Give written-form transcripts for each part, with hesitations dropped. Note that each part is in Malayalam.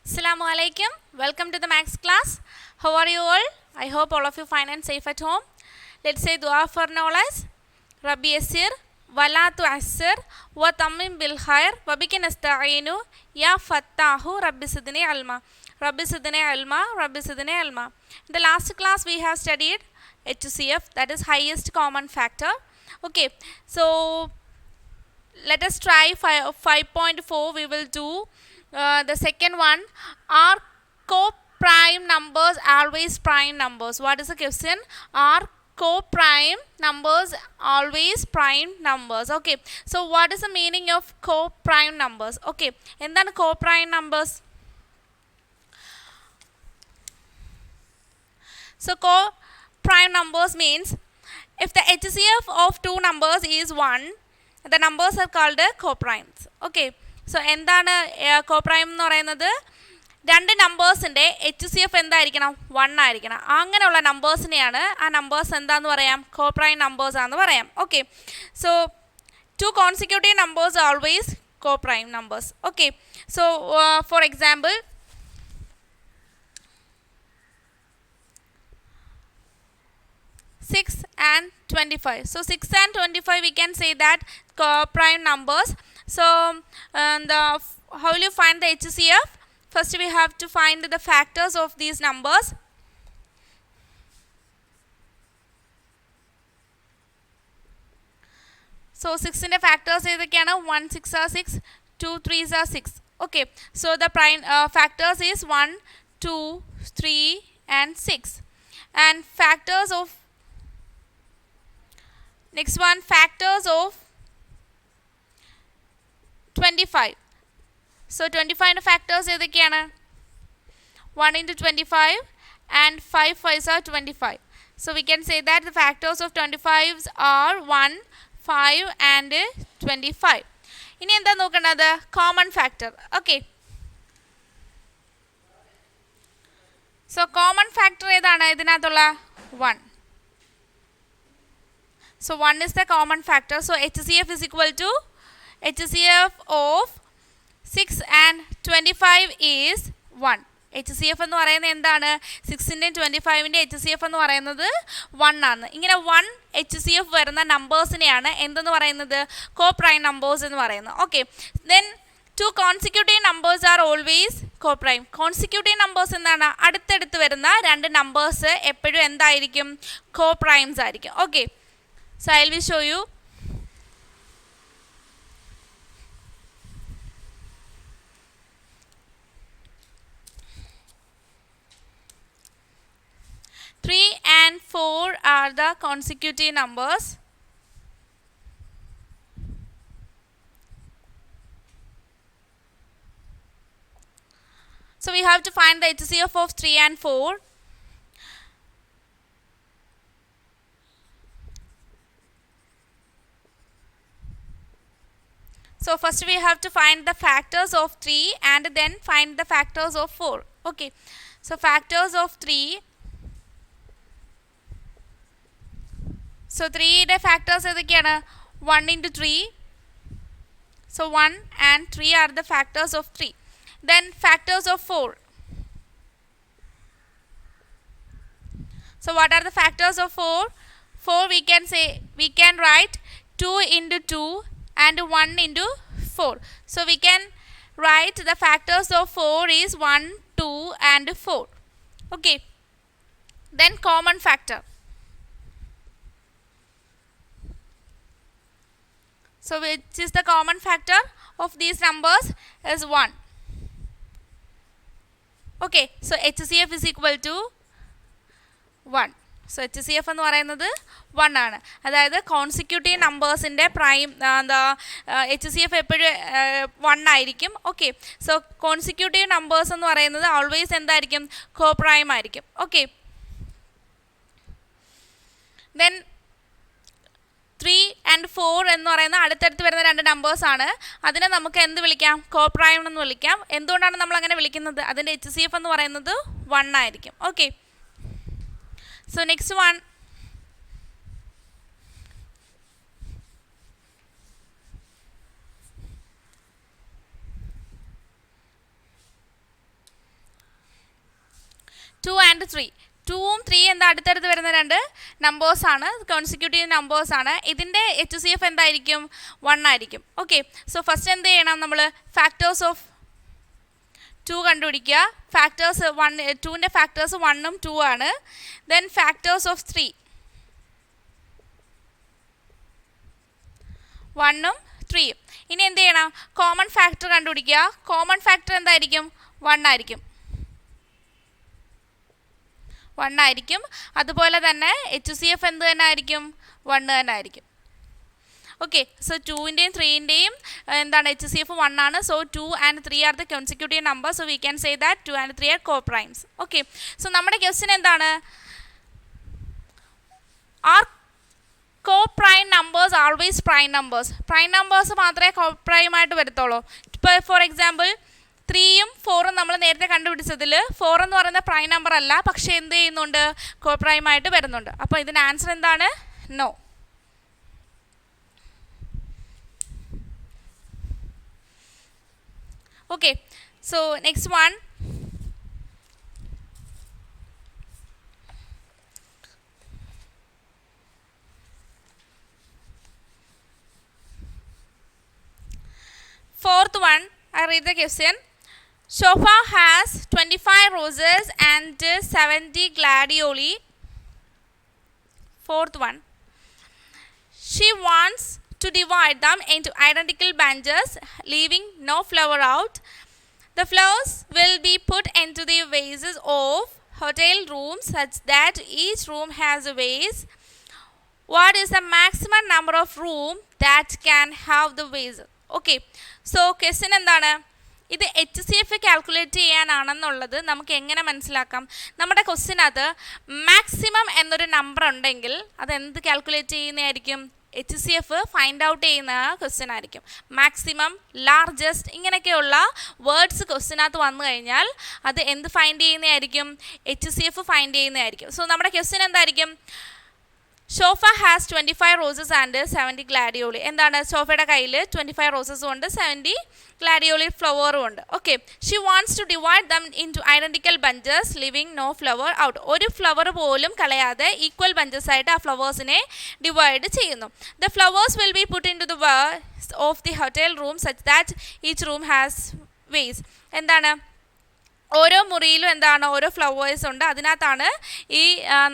Assalamu alaikum. Welcome to the Max class. How are you all? I hope all of you fine and safe at home. Let's say dua for knowledge. Rabbi Yasir, Wala tu'assir, wa tammim bil khair, wa bika nasta'inu, ya fattahu, Rabbi sidni alma. Rabbi sidni alma, Rabbi sidni alma. In the last class we have studied HCF, that is highest common factor. Okay, so let us try 5.4. We will do the second one. Are co-prime numbers always prime numbers? What is the question? Are co-prime numbers always prime numbers? Okay, so what is the meaning of co-prime numbers? Okay, എന്താണ് co-prime numbers? So co-prime numbers means if the HCF of two numbers is 1, the numbers are called co-primes. Okay, so എന്താണ് co-prime എന്ന് പറയുന്നത്? രണ്ട് നമ്പേഴ്സിൻ്റെ HCF എന്തായിരിക്കണം? 1 ആയിരിക്കണം. അങ്ങനെയുള്ള നമ്പേഴ്സിനെയാണ് ആ നമ്പേഴ്സ് എന്താന്ന് പറയാം? co-prime numbers ആണെന്ന് പറയാം. Okay, so two consecutive numbers are always co-prime numbers. Okay, so for example, 6 and 25. So 6 and 25 we can say that prime numbers. So how will you find the HCF? First we have to find the factors of these numbers. So 6 ന്റെ factors ഏതൊക്കെയാണ്? 1 6 are 6, 2 3s are 6. Okay, so the prime factors is 1 2 3 and 6. And factors of next one, factors of 25. So 25 factors ഏതൊക്കെയാണ്? 1 into 25 and 5 5s are 25. So we can say that the factors of 25s are 1 5 and 25. ഇനി എന്താ നോക്കേണ്ടത്? Common factor. Okay, so common factor ഏതാണ് ഇതിനകത്തുള്ള? 1. So 1 is the common factor. So HCF is equal to HCF of 6 and 25 is 1. HCF എന്ന് പറയുന്നത് എന്താണ്? 6ൻ്റെയും 25ൻ്റെയും HCF എന്ന് പറയുന്നത് 1 ആണ്. ഇങ്ങനെ 1 HCF വരുന്ന നമ്പേഴ്സിനെയാണ് എന്തെന്ന് പറയുന്നത്? co-prime numbers എന്ന് പറയുന്നത്. Okay, then two consecutive numbers are always co-prime. Consecutive numbers എന്താണ്? അടുത്തടുത്ത് വരുന്ന രണ്ട് നമ്പേഴ്സ് എപ്പോഴും എന്തായിരിക്കും? co-primes ആയിരിക്കും. Okay, so I will show you. Three and 4 are the consecutive numbers. So we have to find the HCF of 3 and 4. So first we have to find the factors of 3 and then find the factors of 4. Okay, so factors of 3. So 3 യുടെ factors ഏതൊക്കെയാണ്? 1 into 3. So 1 and 3 are the factors of 3. Then factors of 4. So what are the factors of 4? 4 we can write 2 into 2 and 1 into 4. So we can write the factors of 4 is 1, 2 and 4. Okay, then common factor. So which is the common factor of these numbers is 1. Okay, so HCF is equal to 1. So HCF എന്ന് പറയുന്നത് 1 ആണ്. അതായത് കോൺസിക്യൂട്ടീവ് നമ്പേഴ്സിൻ്റെ പ്രൈം എന്താ HCF എപ്പോഴും 1 ആയിരിക്കും. ഓക്കെ, സോ കോൺസിക്യൂട്ടീവ് നമ്പേഴ്സ് എന്ന് പറയുന്നത് ഓൾവേസ് എന്തായിരിക്കും? co-prime ആയിരിക്കും. ഓക്കെ, ദെൻ 3 and 4 എന്ന് പറയുന്ന അടുത്തടുത്ത് വരുന്ന രണ്ട് നമ്പേഴ്സാണ്. അതിനെ നമുക്ക് എന്ത് വിളിക്കാം? co-prime എന്ന് വിളിക്കാം. എന്തുകൊണ്ടാണ് നമ്മൾ അങ്ങനെ വിളിക്കുന്നത്? അതിൻ്റെ HCF എന്ന് പറയുന്നത് 1 ആയിരിക്കും. Okay, so next one, 2 and 3. 2ഉം 3 എന്താ അടുത്തടുത്ത് വരുന്ന രണ്ട് നമ്പേഴ്സാണ്, കോൺസിക്യൂട്ടീവ് നമ്പേഴ്സാണ്. ഇതിൻ്റെ HCF എന്തായിരിക്കും? 1 ആയിരിക്കും. ഓക്കെ, സോ ഫസ്റ്റ് എന്ത് ചെയ്യണം? നമ്മൾ ഫാക്ടേഴ്സ് ഓഫ് 2 കണ്ടുപിടിക്കുക. ഫാക്ടേഴ്സ് 2ൻ്റെ ഫാക്ടേഴ്സ് 1ഉം 2 ആണ്. Then factors of 3 1ഉം 3. ഇനി എന്ത് ചെയ്യണം? കോമൺ ഫാക്ടർ കണ്ടുപിടിക്കുക. കോമൺ ഫാക്ടർ എന്തായിരിക്കും? 1 ആയിരിക്കും. 1 ആയിരിക്കും. അതുപോലെ തന്നെ HCF എന്ത് തന്നെ ആയിരിക്കും? 1 തന്നെ ആയിരിക്കും. ഓക്കെ, സോ 2ൻ്റെയും 3ൻ്റെയും എന്താണ് HCF 1 ആണ്. So 2 and 3 are the consecutive number. So we can say that 2 and 3 are coprimes. Okay, so നമ്മുടെ ക്വസ്റ്റ്യൻ എന്താണ്? Are coprime numbers always prime numbers? Prime numbers മാത്രമേ കോപ്രൈം ആയിട്ട് വരത്തുള്ളൂ. ഇപ്പോൾ ഫോർ എക്സാമ്പിൾ 3ഉം 4ഉം നമ്മൾ നേരത്തെ കണ്ടുപിടിച്ചതിൽ 4 എന്ന് പറയുന്ന പ്രൈം നമ്പർ അല്ല, പക്ഷേ എന്ത് ചെയ്യുന്നുണ്ട്? കോപ്രൈം ആയിട്ട് വരുന്നുണ്ട്. അപ്പോൾ ഇതിൻ്റെ ആൻസർ എന്താണ്? No. Okay, so next one. Fourth one, I read the question. Sofa has 25 roses and 70 gladioli. Fourth one. She wants to divide them into identical bunches, leaving no flower out. The flowers will be put into the vases of hotel rooms such that each room has a vase. What is the maximum number of room that can have the vase? Okay, so question എന്താണ്? ഇത് HCF കാൽക്കുലേറ്റ് ചെയ്യാനാണെന്നുള്ളത് നമുക്ക് എങ്ങനെ മനസ്സിലാക്കാം? നമ്മുടെ ക്വസ്റ്റ്യനകത്ത് മാക്സിമം എന്നൊരു നമ്പർ ഉണ്ടെങ്കിൽ അതെന്ത് കാൽക്കുലേറ്റ് ചെയ്യുന്നതായിരിക്കും? HCF ഫൈൻഡ് ഔട്ട് ചെയ്യുന്ന ക്വസ്റ്റ്യൻ ആയിരിക്കും. മാക്സിമം, ലാർജസ്റ്റ് ഇങ്ങനെയൊക്കെയുള്ള വേർഡ്സ് ക്വസ്റ്റ്യനകത്ത് വന്നു കഴിഞ്ഞാൽ അത് എന്ത് ഫൈൻഡ് ചെയ്യുന്നതായിരിക്കും? HCF ഫൈൻഡ് ചെയ്യുന്നതായിരിക്കും. സോ നമ്മുടെ ക്വസ്റ്റ്യൻ എന്തായിരിക്കും? Sofa has 25 roses and 70 ഗ്ലാഡിയോളി. എന്താണ്? സോഫയുടെ കയ്യിൽ 25 റോസസും ഉണ്ട്, 70 ഗ്ലാഡിയോളി ഫ്ലവറും ഉണ്ട്. Okay, she wants to divide them into identical bunches, leaving no flower out. ഒരു ഫ്ലവർ പോലും കളയാതെ ഈക്വൽ ബഞ്ചസ് ആയിട്ട് ആ ഫ്ലവേഴ്സിനെ ഡിവൈഡ് ചെയ്യുന്നു. The flowers will be put into the vases of the hotel room such that each room has vases. എന്താണ്? ഓരോ മുറിയിലും എന്താണ്? ഓരോ ഫ്ലവേഴ്സ് ഉണ്ട്, അതിനകത്താണ് ഈ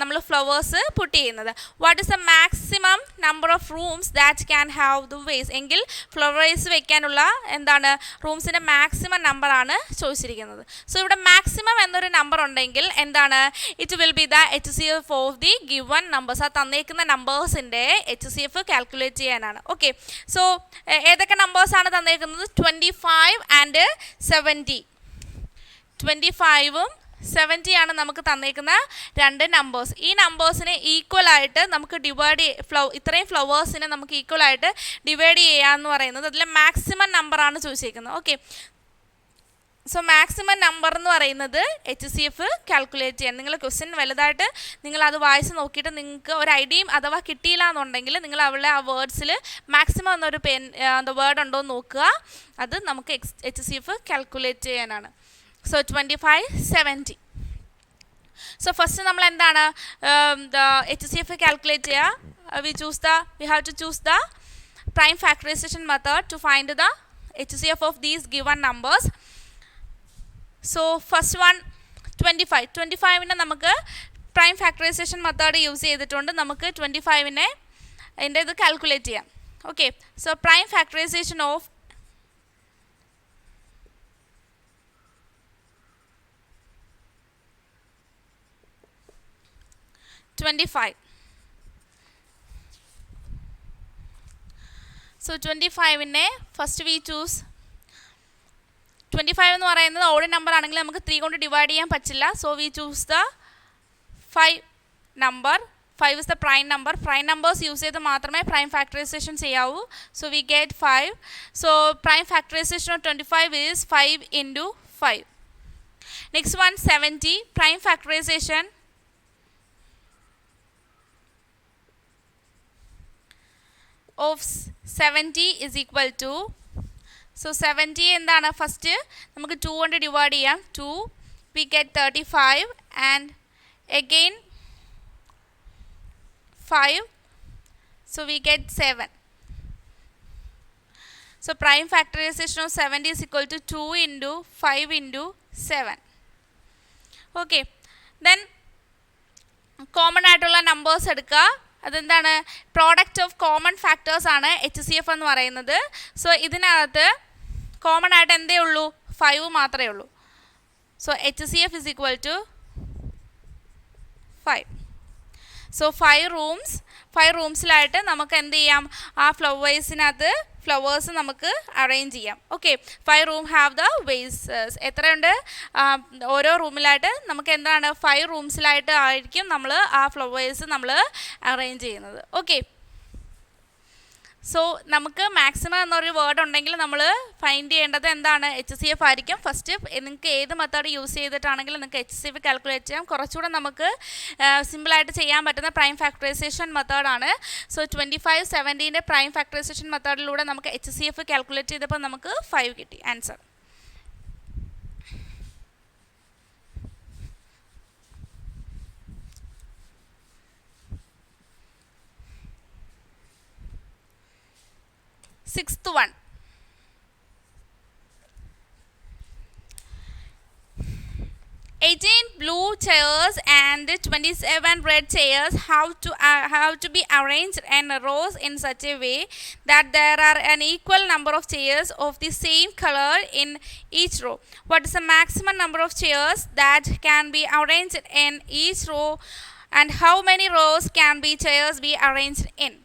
നമ്മൾ ഫ്ലവേഴ്സ് പുട്ട് ചെയ്യുന്നത്. What is the maximum number of rooms that can have the vase? എങ്കിൽ ഫ്ലവേഴ്സ് വെക്കാനുള്ള എന്താണ് റൂംസിൻ്റെ മാക്സിമം നമ്പറാണ് ചോദിച്ചിരിക്കുന്നത്. സോ ഇവിടെ മാക്സിമം എന്നൊരു നമ്പർ ഉണ്ടെങ്കിൽ എന്താണ്? It will B the HCF of the given numbers. ആ തന്നേക്കുന്ന നമ്പേഴ്സിൻ്റെ HCF കാൽക്കുലേറ്റ് ചെയ്യാനാണ്. ഓക്കെ, സോ ഏതൊക്കെ നമ്പേഴ്സാണ് തന്നേക്കുന്നത്? 25 and 70. 25ഉം 70 നമുക്ക് തന്നേക്കുന്ന രണ്ട് നമ്പേഴ്സ്. ഈ നമ്പേഴ്സിനെ ഈക്വലായിട്ട് നമുക്ക് ഇത്രയും ഫ്ലവേഴ്സിനെ നമുക്ക് ഈക്വലായിട്ട് ഡിവൈഡ് ചെയ്യാമെന്ന് പറയുന്നത് അതിലെ മാക്സിമം നമ്പറാണ് ചോദിച്ചിരിക്കുന്നത്. ഓക്കെ, സോ മാക്സിമം നമ്പർ എന്ന് പറയുന്നത് HCF കാൽക്കുലേറ്റ് ചെയ്യാൻ. നിങ്ങൾ ക്വസ്റ്റ്യൻ വലുതായിട്ട് നിങ്ങളത് വായിച്ച് നോക്കിയിട്ട് നിങ്ങൾക്ക് ഒരു ഐഡിയയും അഥവാ കിട്ടിയില്ല എന്നുണ്ടെങ്കിൽ നിങ്ങൾ അവളുടെ ആ വേർഡ്സിൽ മാക്സിമം എന്നൊരു വേർഡ് ഉണ്ടോ എന്ന് നോക്കുക. അത് നമുക്ക് HCF കാൽക്കുലേറ്റ് ചെയ്യാനാണ്. സോ 25, 70. സോ ഫസ്റ്റ് നമ്മൾ എന്താണ് HCF കാൽക്കുലേറ്റ് ചെയ്യുക? we have to choose the prime factorization method to find the HCF of these given numbers. So first one 25. 25നെ നമുക്ക് prime factorization method യൂസ് ചെയ്തിട്ടുണ്ട് നമുക്ക് 25നെ അതിൻ്റെ ഇത് കാൽക്കുലേറ്റ് ചെയ്യാം. Okay, so prime factorization of 25. So 25നെ ഫസ്റ്റ് വി ചൂസ്. 25 എന്ന് പറയുന്നത് ഓഡ് നമ്പർ ആണെങ്കിൽ നമുക്ക് 3 കൊണ്ട് ഡിവൈഡ് ചെയ്യാൻ പറ്റില്ല. So we choose the 5 number. 5 is the prime number. Prime numbers use ചെയ്ത് മാത്രമേ prime factorization ചെയ്യാവൂ. So we get 5. So prime factorization of 25 is 5 into 5. Next one 70. Prime factorization of 70 is equal to, so 70 എന്താണ്? ഫസ്റ്റ് നമുക്ക് 2 കൊണ്ട് ഡിവൈഡ് ചെയ്യാം. 2 we get 35 and again 5, so we get 7. So prime factorization of 70 is equal to 2 into 5 into 7. Okay, then common ആയിട്ടുള്ള നമ്പേഴ്സ് എടുക്കുക. അതെന്താണ്? പ്രോഡക്റ്റ് ഓഫ് കോമൺ ഫാക്ടേഴ്സ് ആണ് HCF എന്ന് പറയുന്നത്. സോ ഇതിനകത്ത് കോമൺ ആയിട്ട് എന്തേ ഉള്ളൂ? 5 മാത്രമേ ഉള്ളൂ. So HCF is equal to 5. So 5 റൂംസിലായിട്ട് നമുക്ക് എന്ത് ചെയ്യാം? ആ ഫ്ലവേഴ്സിനകത്ത് ഫ്ലവേഴ്സ് നമുക്ക് അറേഞ്ച് ചെയ്യാം. Okay, 5 room have the vases. എത്രയുണ്ട്? ഓരോ റൂമിലായിട്ട് നമുക്ക് എന്താണ്? 5 റൂംസിലായിട്ട് ആയിരിക്കും നമ്മൾ ആ ഫ്ലവേഴ്സ് നമ്മൾ അറേഞ്ച് ചെയ്യുന്നത്. ഓക്കെ, സോ നമുക്ക് മാക്സിമം എന്നൊരു വേർഡ് ഉണ്ടെങ്കിൽ നമ്മൾ ഫൈൻഡ് ചെയ്യേണ്ടത് എന്താണ്? HCF ആയിരിക്കും ഫസ്റ്റ്. നിങ്ങൾക്ക് ഏത് മെത്തേഡ് യൂസ് ചെയ്തിട്ടാണെങ്കിലും നിങ്ങൾക്ക് HCF കാൽക്കുലേറ്റ് ചെയ്യാം. കുറച്ചുകൂടെ നമുക്ക് സിമ്പിളായിട്ട് ചെയ്യാൻ പറ്റുന്ന പ്രൈം ഫാക്ടറൈസേഷൻ മെത്തേഡാണ്. സോ 25, 70 പ്രൈം ഫാക്ടറൈസേഷൻ മെത്തേഡിലൂടെ നമുക്ക് HCF കാൽക്കുലേറ്റ് ചെയ്തപ്പോൾ നമുക്ക് 5 കിട്ടി answer. Sixth one. 18 blue chairs and 27 red chairs have to be arranged in rows in such a way that there are an equal number of chairs of the same color in each row. What is the maximum number of chairs that can be arranged in each row, and how many rows can chairs be arranged in?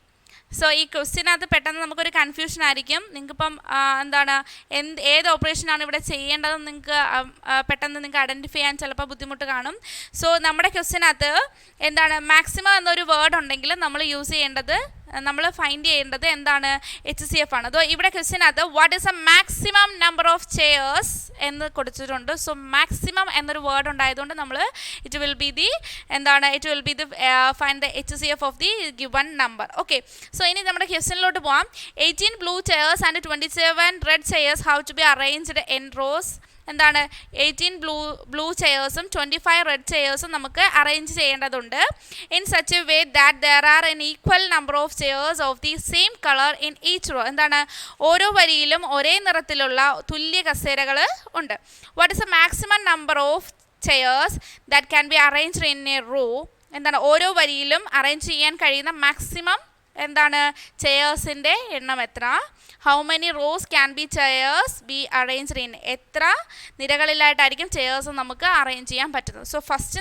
So ഈ ക്വസ്റ്റ്യനകത്ത് പെട്ടെന്ന് നമുക്കൊരു കൺഫ്യൂഷൻ ആയിരിക്കും. നിങ്ങൾക്കിപ്പം എന്താണ് ഏത് ഓപ്പറേഷനാണ് ഇവിടെ ചെയ്യേണ്ടതെന്ന് നിങ്ങൾക്ക് പെട്ടെന്ന് നിങ്ങൾക്ക് ഐഡൻറ്റിഫൈ ചെയ്യാൻ ചിലപ്പോൾ ബുദ്ധിമുട്ട് കാണും. സോ നമ്മുടെ ക്വസ്റ്റ്യനകത്ത് എന്താണ്? മാക്സിമം എന്നൊരു വേർഡ് ഉണ്ടെങ്കിൽ നമ്മൾ യൂസ് ചെയ്യേണ്ടത്, നമ്മൾ ഫൈൻഡ് ചെയ്യേണ്ടത് എന്താണ്? HCF ആണ്. അതോ ഇവിടെ ക്വസ്റ്റ്യനകത്ത് what is a maximum number of chairs എന്ന് കൊടുത്തിട്ടുണ്ട്. സോ മാക്സിമം എന്നൊരു വേർഡ് ഉണ്ടായതുകൊണ്ട് നമ്മൾ it will be the find the HCF of the given number. Okay, so ഇനി നമ്മുടെ ക്വസ്റ്റ്യനിലോട്ട് പോവാം. 18 blue chairs and 27 red chairs how to be arranged in rows. എന്താണ്? 18 ബ്ലൂ ചെയേഴ്സും 25 റെഡ് ചെയേഴ്സും നമുക്ക് അറേഞ്ച് ചെയ്യേണ്ടതുണ്ട്. In such a way that there are an equal number of chairs of the same colour in each row. എന്താണ്? ഓരോ വരിയിലും ഒരേ നിറത്തിലുള്ള തുല്യ കസേരകൾ ഉണ്ട്. What is a maximum number of chairs that can be arranged in a row. എന്താണ്? ഓരോ വരിയിലും അറേഞ്ച് ചെയ്യാൻ കഴിയുന്ന മാക്സിമം എന്താണ്? ചെയേഴ്സിൻ്റെ എണ്ണം എത്ര? How many rose can be chairs B arranged in. എത്ര നിരകളിലായിട്ടായിരിക്കും ചെയേഴ്സ് നമുക്ക് അറേഞ്ച് ചെയ്യാൻ പറ്റുന്നത്. സോ ഫസ്റ്റ്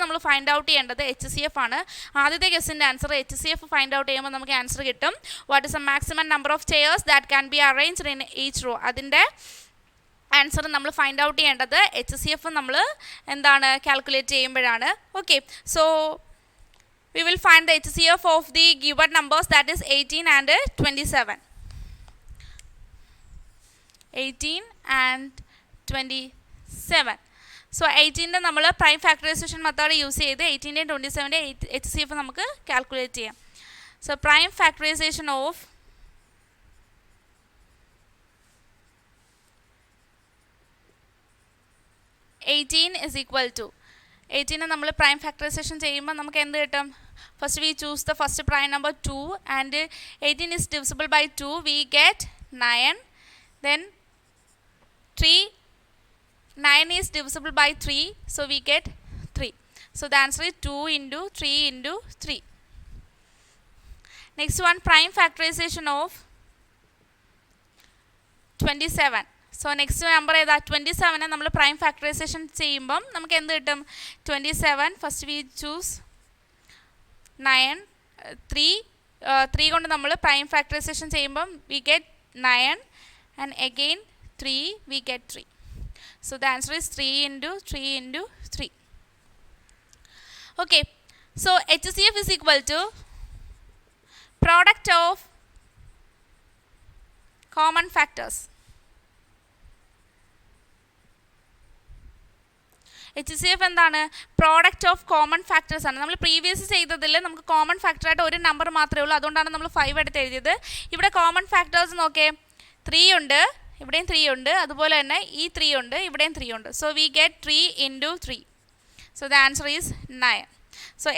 നമ്മൾ ഫൈൻഡ് ഔട്ട് ചെയ്യേണ്ടത് HCF ആണ്. ആദ്യത്തെ ക്വസ്റ്റിൻ്റെ ആൻസർ HCF ഫൈൻഡ് ഔട്ട് ചെയ്യുമ്പോൾ നമുക്ക് ആൻസർ കിട്ടും. What is a maximum number of chairs that can be arranged in each raw. അതിൻ്റെ ആൻസർ നമ്മൾ ഫൈൻഡ് ഔട്ട് ചെയ്യേണ്ടത് HCF നമ്മൾ എന്താണ് കാൽക്കുലേറ്റ് ചെയ്യുമ്പോഴാണ്. Okay, so we will find the HCF of the given numbers, that is 18 and 27. 18 and 27. So 18 നമ്മൾ പ്രൈം ഫാക്ടറൈസേഷൻ മെത്തേഡ് യൂസ് ചെയ്ത് 18 27 HCF നമുക്ക് കാൽക്കുലേറ്റ് ചെയ്യാം. So prime factorization of 18 is equal to 18 നമ്മൾ പ്രൈം ഫാക്ടറൈസേഷൻ ചെയ്യുമ്പോൾ നമുക്ക് എന്ത് കിട്ടും? First we choose the first prime number 2 and 18 is divisible by 2, we get 9. Then 9 is divisible by 3, so we get 3. So the answer is 2 into 3 into 3. Next one, prime factorization of 27. So next number ഏതാ? 27 നമ്മൾ പ്രൈം ഫാക്ടറൈസേഷൻ ചെയ്യുമ്പം നമുക്ക് എന്ത് കിട്ടും? 27 ഫസ്റ്റ് വി ചൂസ് 9, 3 കൊണ്ട് നമ്മൾ പ്രൈം ഫാക്ടറൈസേഷൻ ചെയ്യുമ്പം we get 9 and again 3 we get 3. So the answer is 3 into 3 into 3. Okay, so HCF is equal to product of common factors. HCF എന്താണ്? പ്രോഡക്റ്റ് ഓഫ് കോമൺ ഫാക്ടേഴ്സ് ആണ്. നമ്മൾ പ്രീവിയസ് ചെയ്തതിൽ നമുക്ക് കോമൺ ഫാക്ടറായിട്ട് ഒരു നമ്പർ മാത്രമേ ഉള്ളൂ, അതുകൊണ്ടാണ് നമ്മൾ 5 എടുത്ത് എഴുതിയത്. ഇവിടെ കോമൺ ഫാക്ടേഴ്സ് നോക്കേ, 3 ഉണ്ട്, ഇവിടെയും 3 ഉണ്ട്, അതുപോലെ തന്നെ ഈ 3 ഉണ്ട്, ഇവിടെയും 3 ഉണ്ട്. So we get 3 into 3. So the answer is 9. So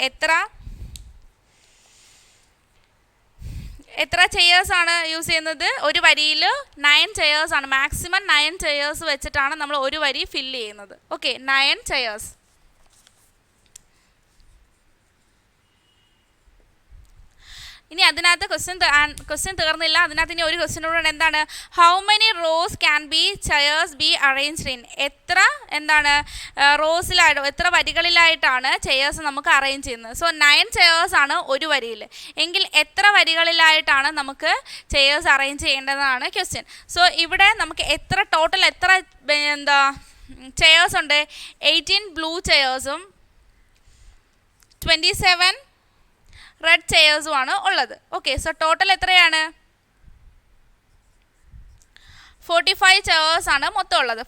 എത്ര ചെയേഴ്സ് ആണ് യൂസ് ചെയ്യുന്നത്? ഒരു വരിയിൽ 9 ചെയേഴ്സ് ആണ്, മാക്സിമം 9 ചെയേഴ്സ് വെച്ചിട്ടാണ് നമ്മൾ ഒരു വരി ഫില്ല് ചെയ്യുന്നത്. Okay, 9 chairs. ഇനി അതിനകത്ത് ക്വസ്റ്റ്യൻ തീർന്നില്ല. അതിനകത്ത് ഇനി ഒരു ക്വസ്റ്റ്യൻ കൂടെ എന്താണ്? How many rose can be chairs B arranged in? എത്ര റോസിലായിട്ടോ എത്ര വരികളിലായിട്ടാണ് ചെയേഴ്സ് നമുക്ക് അറേഞ്ച് ചെയ്യുന്നത്? സോ 9 ചെയേഴ്സ് ആണ് ഒരു വരിയിൽ. എങ്കിൽ എത്ര വരികളിലായിട്ടാണ് നമുക്ക് ചെയേഴ്സ് അറേഞ്ച് ചെയ്യേണ്ടതാണ് ക്വസ്റ്റ്യൻ. സോ ഇവിടെ നമുക്ക് ടോട്ടൽ എത്ര ചെയേഴ്സ് ഉണ്ട്? 18 ബ്ലൂ ചെയേഴ്സും 27 റെഡ് ചെയേഴ്സുമാണ് ഉള്ളത്. ഓക്കെ, സോ ടോട്ടൽ എത്രയാണ്? 45 ചെയേഴ്സ് ആണ് മൊത്തം ഉള്ളത്.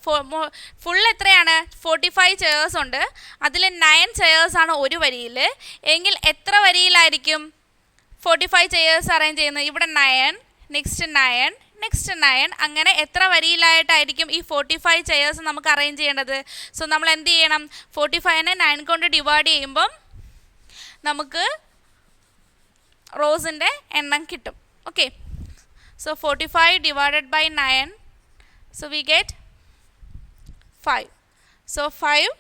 ഫുൾ എത്രയാണ്? 45 ചെയേഴ്സ് ഉണ്ട്. അതിൽ 9 ചെയേഴ്സ് ആണ് ഒരു വരിയിൽ. എങ്കിൽ എത്ര വരിയിലായിരിക്കും 45 ചെയേഴ്സ് അറേഞ്ച് ചെയ്യുന്നത്? ഇവിടെ 9, നെക്സ്റ്റ് 9, നെക്സ്റ്റ് 9, അങ്ങനെ എത്ര വരിയിലായിട്ടായിരിക്കും ഈ 45 ചെയേഴ്സ് നമുക്ക് അറേഞ്ച് ചെയ്യേണ്ടത്? സോ നമ്മൾ എന്ത് ചെയ്യണം? 45നെ 9 കൊണ്ട് ഡിവൈഡ് ചെയ്യുമ്പം നമുക്ക് റോസിൻ്റെ എണ്ണം കിട്ടും. Okay, so 45 divided by 9, so we get 5. So 5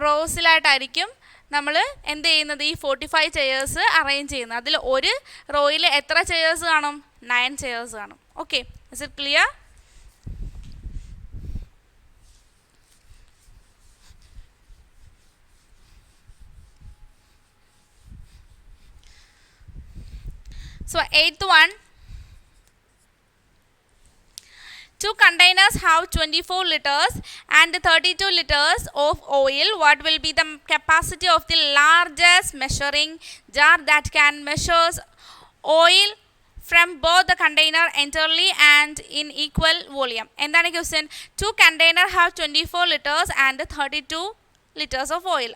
റോസിലായിട്ടായിരിക്കും നമ്മൾ എന്ത് ചെയ്യുന്നത്? ഈ 45 ചെയേഴ്സ് അറേഞ്ച് ചെയ്യുന്നത്. അതിൽ ഒരു റോയിൽ എത്ര ചെയേഴ്സ് കാണും? 9 ചെയേഴ്സ് കാണും. Okay, is it clear? So 8th one, 2 containers have 24 liters and 32 liters of oil. What will be the capacity of the largest measuring jar that can measure oil from both the container entirely and in equal volume? എന്താണ് question? 2 container have 24 liters and 32 litres of oil.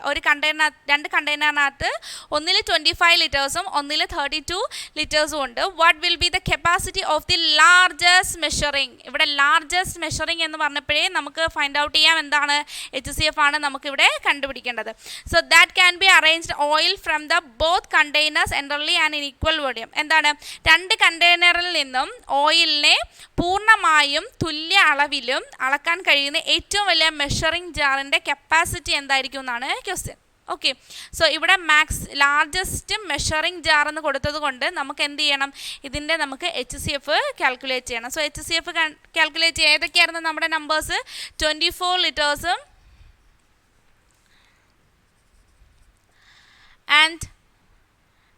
രണ്ട് കണ്ടെയ്നറിനകത്ത് ഒന്നിൽ 25 ലിറ്റേഴ്സും ഒന്നിൽ 32 ലിറ്റേഴ്സും ഉണ്ട്. What will be the capacity of the largest measuring? ഇവിടെ ലാർജസ്റ്റ് മെഷറിംഗ് എന്ന് പറഞ്ഞപ്പോഴേ നമുക്ക് ഫൈൻഡ് ഔട്ട് ചെയ്യാം എന്താണ്? HCF ആണ് നമുക്കിവിടെ കണ്ടുപിടിക്കേണ്ടത്. So that can be arranged oil from the both containers entirely and in equal volume. എന്താണ്? രണ്ട് കണ്ടെയ്നറിൽ നിന്നും ഓയിലിനെ പൂർണ്ണമായും തുല്യ അളവിലും അളക്കാൻ കഴിയുന്ന ഏറ്റവും വലിയ മെഷറിംഗ് ജാറിൻ്റെ കപ്പാസിറ്റി എന്തായിരിക്കും എന്നാണ് ക്വസ്റ്റ്യൻ. ഓക്കെ, സോ ഇവിടെ ലാർജസ്റ്റ് മെഷറിംഗ് ജാർ എന്ന് കൊടുത്തത് കൊണ്ട് നമുക്ക് എന്ത് ചെയ്യണം? ഇതിൻ്റെ നമുക്ക് HCF കാൽക്കുലേറ്റ് ചെയ്യണം. സോ HCF കാൽക്കുലേറ്റ് ചെയ്യുക. ഏതൊക്കെയായിരുന്നു നമ്മുടെ നമ്പേഴ്സ്? 24 ലിറ്റേഴ്സും ആൻഡ്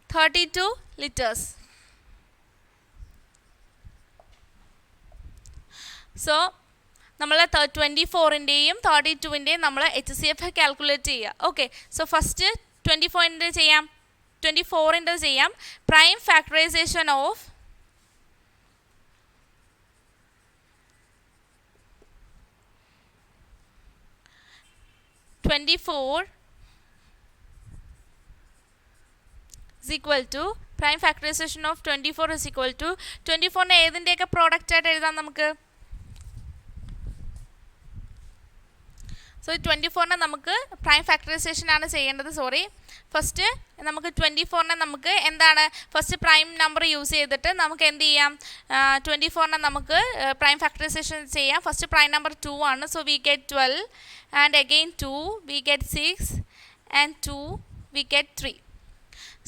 32 ലിറ്റേഴ്സ്. സോ നമ്മൾ 24ൻ്റെയും 32ൻ്റെയും നമ്മൾ HCF കാൽക്കുലേറ്റ് ചെയ്യുക. ഓക്കെ, സോ ഫസ്റ്റ് 24ൻ്റെ ചെയ്യാം, 24ൻ്റെ ചെയ്യാം. Prime factorization of 24 is equal to prime factorization of 24 is equal to 24നെ ഏതിൻ്റെയൊക്കെ product ആയിട്ട് എഴുതാം നമുക്ക്? സോ 24നെ നമുക്ക് പ്രൈം ഫാക്ടറൈസേഷൻ ആണ് ചെയ്യേണ്ടത്. സോറി, ഫസ്റ്റ് നമുക്ക് 24നെ നമുക്ക് എന്താണ്? ഫസ്റ്റ് പ്രൈം നമ്പർ യൂസ് ചെയ്തിട്ട് നമുക്ക് എന്ത് ചെയ്യാം? 24നെ നമുക്ക് പ്രൈം ഫാക്ടറൈസേഷൻ ചെയ്യാം. ഫസ്റ്റ് പ്രൈം നമ്പർ 2 ആണ്. So we get 12 and again 2 we get 6 and 2 we get 3.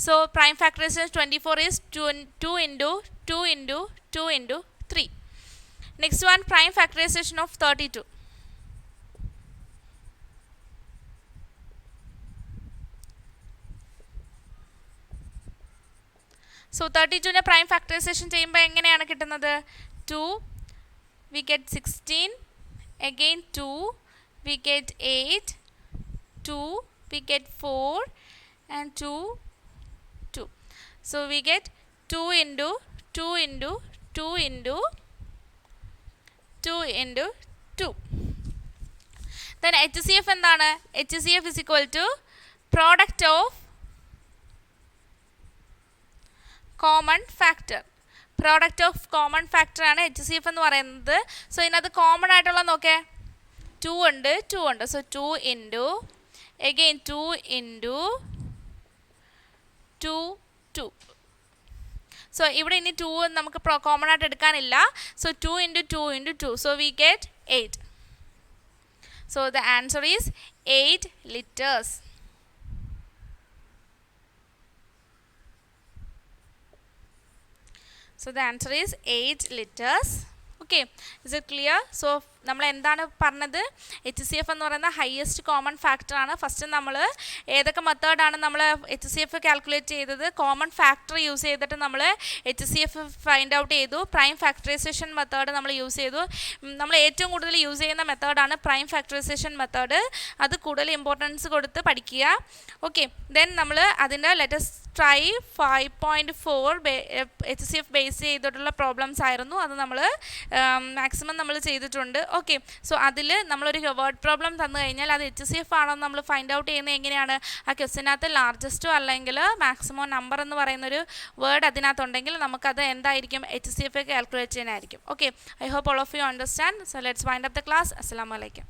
So prime factorization 24 is 2 into 2 into 2 into 3. Next one, prime factorization of 32. So 32നെ prime factorization ചെയ്യുമ്പോൾ എങ്ങനെയാണ് കിട്ടുന്നത്? 2 we get 16, again 2 we get 8, 2 we get 4 and 2. So we get 2 into 2 into 2 into 2 into 2. Then HCF എന്താണ്? HCF is equal to product of common factor. Product of common factor ആണ് HCF എന്ന് പറയുന്നത്. സോ ഇതിനകത്ത് കോമൺ ആയിട്ടുള്ള നോക്കേ 2 ഉണ്ട്. So 2 into again 2 into 2 2. So ഇവിടെ ഇനി 2 നമുക്ക് കോമൺ ആയിട്ട് എടുക്കാനില്ല. So 2 into 2 into 2. So we get 8. So the answer is 8 liters. So the answer is 8 liters. Okay, is it clear? So നമ്മൾ എന്താണ് പറഞ്ഞത്, HCF എന്ന് പറയുന്ന ഹയസ്റ്റ് കോമൺ ഫാക്ടർ ആണ്. ഫസ്റ്റ് നമ്മൾ ഏതൊക്കെ മെത്തേഡാണ് നമ്മൾ HCF കാൽക്കുലേറ്റ് ചെയ്തത്? കോമൺ ഫാക്ടർ യൂസ് ചെയ്തിട്ട് നമ്മൾ HCF ഫൈൻഡ് ഔട്ട് ചെയ്തു. പ്രൈം ഫാക്ടറൈസേഷൻ മെത്തേഡ് നമ്മൾ യൂസ് ചെയ്തു. നമ്മൾ ഏറ്റവും കൂടുതൽ യൂസ് ചെയ്യുന്ന മെത്തേഡാണ് പ്രൈം ഫാക്ടറൈസേഷൻ മെത്തേഡ്. അത് കൂടുതൽ ഇമ്പോർട്ടൻസ് കൊടുത്ത് പഠിക്കുക. ഓക്കെ, ദെൻ നമ്മൾ അതിൻ്റെ ലെറ്റസ് ട്രൈ 5.4 HCF ബേസ് ചെയ്തിട്ടുള്ള പ്രോബ്ലംസ് ആയിരുന്നു. അത് നമ്മൾ മാക്സിമം നമ്മൾ ചെയ്തിട്ടുണ്ട്. ഓക്കെ, സോ അതിൽ നമ്മളൊരു വേർഡ് പ്രോബ്ലം തന്നു കഴിഞ്ഞാൽ അത് HCF ആണോ നമ്മൾ ഫൈൻഡ് ഔട്ട് ചെയ്യുന്നത് എങ്ങനെയാണ്? ആ ക്വസ്റ്റിനകത്ത് ലാർജസ്റ്റോ അല്ലെങ്കിൽ മാക്സിമം നമ്പർ എന്ന് പറയുന്നൊരു വേർഡ് അതിനകത്തുണ്ടെങ്കിൽ നമുക്കത് എന്തായിരിക്കും? HCF കാൽക്കുലേറ്റ് ചെയ്യാനായിരിക്കും. Okay, I hope all of you understand. So let's wind up the class. അസ്സലാമു അലൈക്കും.